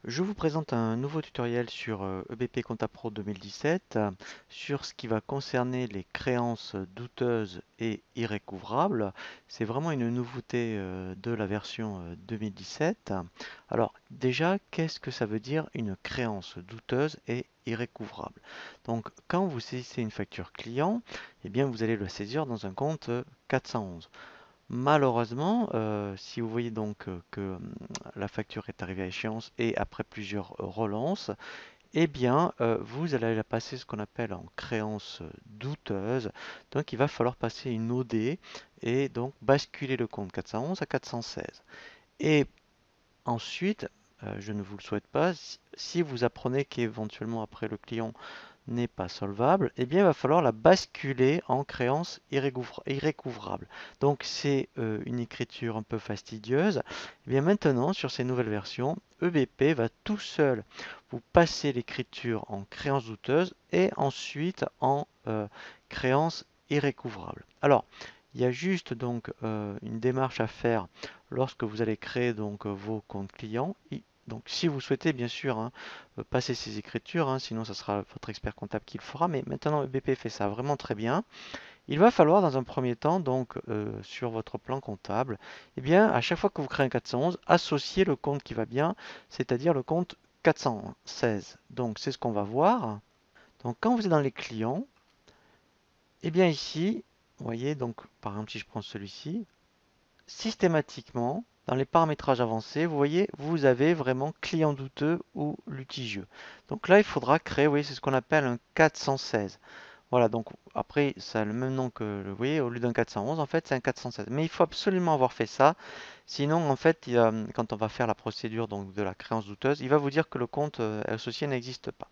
Je vous présente un nouveau tutoriel sur EBP Compta Pro 2017 sur ce qui va concerner les créances douteuses et irrécouvrables. C'est vraiment une nouveauté de la version 2017. Alors déjà, qu'est-ce que ça veut dire une créance douteuse et irrécouvrable? Donc quand vous saisissez une facture client, eh bien vous allez le saisir dans un compte 411. Malheureusement, si vous voyez donc que la facture est arrivée à échéance et après plusieurs relances, eh bien, vous allez la passer ce qu'on appelle en créance douteuse. Donc, il va falloir passer une OD et donc basculer le compte 411 à 416. Et ensuite, je ne vous le souhaite pas, si vous apprenez qu'éventuellement après le client n'est pas solvable, eh bien il va falloir la basculer en créance irrécouvrable. Donc c'est une écriture un peu fastidieuse. Eh bien maintenant, sur ces nouvelles versions, EBP va tout seul vous passer l'écriture en créance douteuse et ensuite en créance irrécouvrable. Alors, il y a juste donc une démarche à faire lorsque vous allez créer donc vos comptes clients. Donc si vous souhaitez bien sûr hein, passer ces écritures, hein, sinon ça sera votre expert comptable qui le fera, mais maintenant EBP fait ça vraiment très bien. Il va falloir dans un premier temps, donc sur votre plan comptable, eh bien à chaque fois que vous créez un 411, associer le compte qui va bien, c'est-à-dire le compte 416. Donc c'est ce qu'on va voir. Donc quand vous êtes dans les clients, eh bien ici, vous voyez, donc par exemple si je prends celui-ci, systématiquement, dans les paramétrages avancés, vous voyez, vous avez vraiment client douteux ou litigieux. Donc là, il faudra créer, vous voyez, c'est ce qu'on appelle un 416. Voilà, donc après, ça a le même nom que, vous voyez, au lieu d'un 411, en fait, c'est un 416. Mais il faut absolument avoir fait ça. Sinon, en fait, quand on va faire la procédure donc, de la créance douteuse, il va vous dire que le compte associé n'existe pas.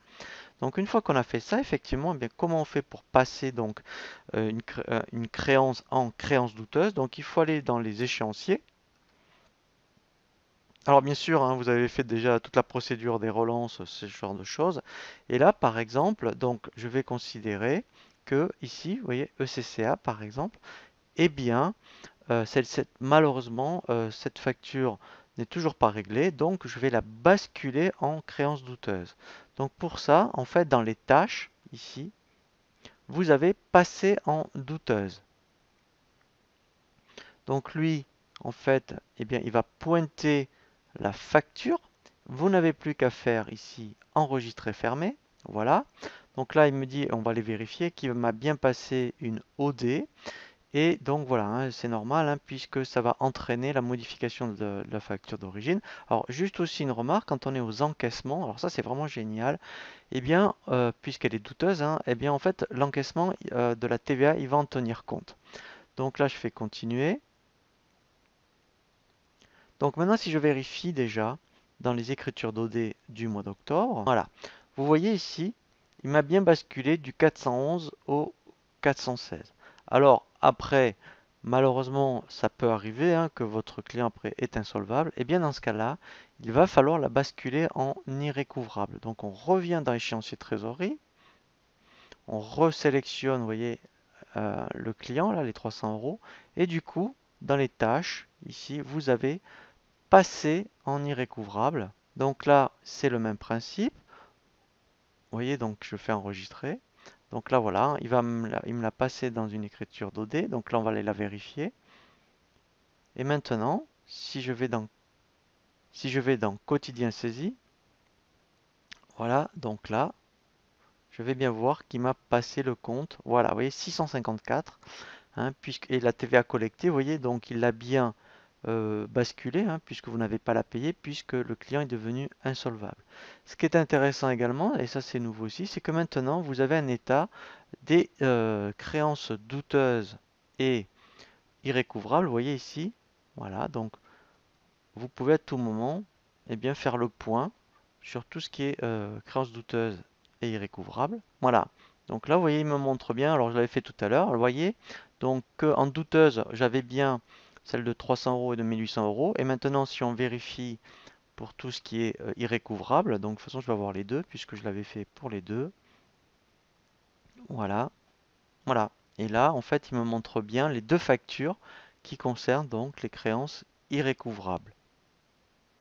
Donc une fois qu'on a fait ça, effectivement, eh bien, comment on fait pour passer donc une créance en créance douteuse? Donc il faut aller dans les échéanciers. Alors bien sûr, hein, vous avez fait déjà toute la procédure des relances, ce genre de choses. Et là, par exemple, donc je vais considérer que ici, vous voyez, ECCA par exemple, eh bien, malheureusement, cette facture n'est toujours pas réglée, donc je vais la basculer en créance douteuse. Donc pour ça, en fait, dans les tâches, ici, vous avez passé en douteuse. Donc lui, en fait, eh bien, il va pointer la facture. Vous n'avez plus qu'à faire ici enregistrer fermé. Voilà. Donc là, il me dit, on va les vérifier, qu'il m'a bien passé une OD. Et donc voilà, hein, c'est normal hein, puisque ça va entraîner la modification de la facture d'origine. Alors juste aussi une remarque, quand on est aux encaissements, alors ça c'est vraiment génial, eh bien puisqu'elle est douteuse, hein, eh bien en fait l'encaissement de la TVA il va en tenir compte. Donc là je fais continuer. Donc maintenant, si je vérifie déjà dans les écritures d'OD du mois d'octobre, voilà, vous voyez ici, il m'a bien basculé du 411 au 416. Alors après, malheureusement, ça peut arriver hein, que votre client après est insolvable. Et bien dans ce cas-là, il va falloir la basculer en irrécouvrable. Donc on revient dans l'échéancier trésorerie, on resélectionne, vous voyez, le client, là, les 300 euros, et du coup, dans les tâches, ici, vous avez passer en irrécouvrable. Donc là, c'est le même principe. Vous voyez, donc je fais enregistrer. Donc là, voilà, il me l'a passé dans une écriture d'OD. Donc là, on va aller la vérifier. Et maintenant, si je vais dans quotidien saisi, voilà, donc là, je vais bien voir qu'il m'a passé le compte. Voilà, vous voyez, 654. Hein, et la TVA collectée, vous voyez, donc il l'a bien basculé, hein, puisque vous n'avez pas à la payer, puisque le client est devenu insolvable. Ce qui est intéressant également, et ça c'est nouveau aussi, c'est que maintenant vous avez un état des créances douteuses et irrécouvrables. Vous voyez ici, voilà, donc vous pouvez à tout moment eh bien, faire le point sur tout ce qui est créances douteuses et irrécouvrables. Voilà. Donc là, vous voyez, il me montre bien. Alors, je l'avais fait tout à l'heure. Vous voyez. Donc, en douteuse, j'avais bien celle de 300 euros et de 1800 euros. Et maintenant, si on vérifie pour tout ce qui est irrécouvrable, donc de toute façon, je vais avoir les deux puisque je l'avais fait pour les deux. Voilà. Voilà. Et là, en fait, il me montre bien les deux factures qui concernent donc les créances irrécouvrables.